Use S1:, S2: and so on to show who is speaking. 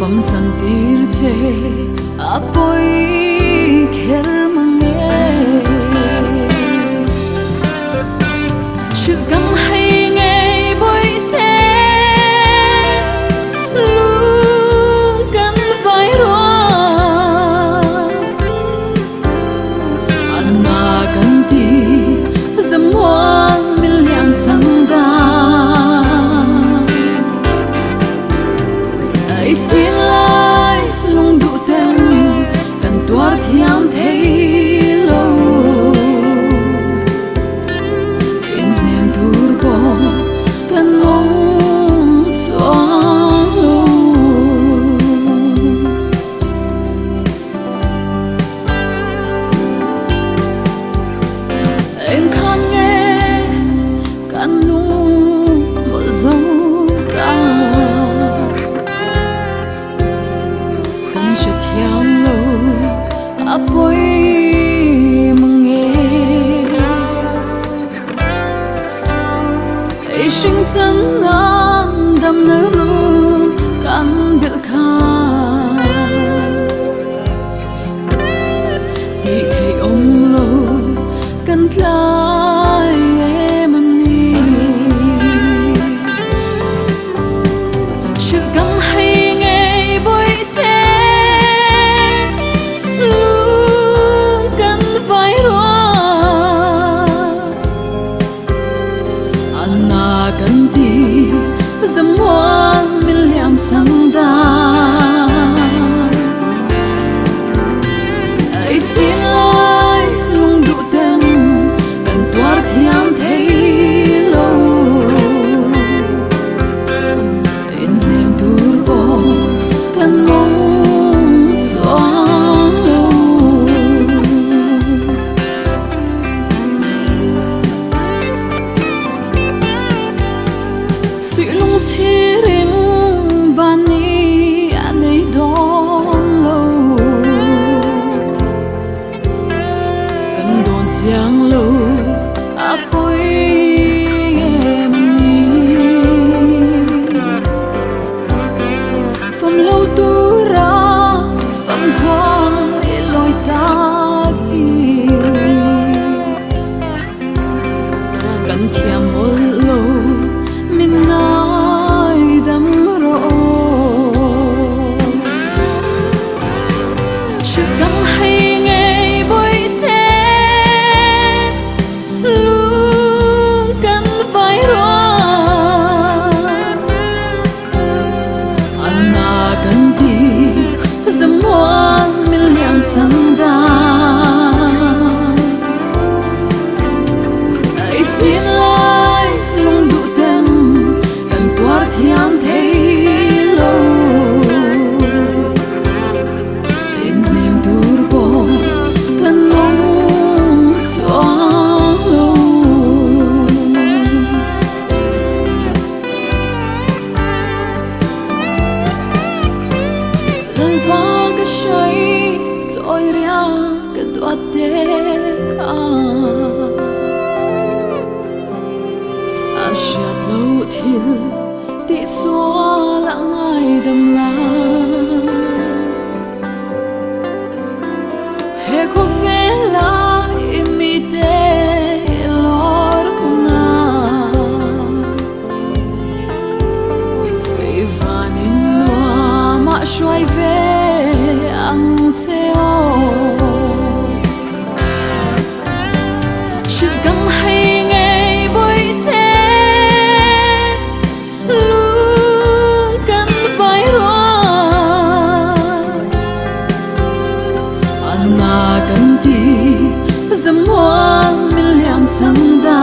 S1: phẩm chân tir che apoi kher mange chut gam hay ngei boi te luôn kan vai ro anna kan ti zamwan million sanda ai xin lai lung du tem kan tuar thiam thei lo in nem tur bo kan long chuang lo em khan nghe kan lung mol zo ta sẽ thiam lâu apoi mange ai sinh chân nam đam nở rum kan bil kha ti thei om lo kan tlai em ani chut gam hay ngei boi te zamwan million sanda ai xin lai lung du tem kan tuar thiam thei lo in nem tur bo kan long chuang lo suy lung chi ring bani anei don lo kan don chiang lo apoi mani fam lo tu ra famkhua loi tak i kan thiam ol lo min ngai dam ro chut gam hay ngei boi te luôn kan vai ro anna kan ti zamwan million sanda ai xin lai lung du tem kan tuar thiam thei lo in nem tur bo kan long chuang lo lal ba ka shai choi ria ka tuat te kha H.Lalthanpuii lâu thlir tị xóa lãng ai đầm la he khô ve la imite lor na ivanin noa ma shuai ve ang cheo chut gam hay ngei boi te luôn kan vai ro anna kan ti zamwan million sanda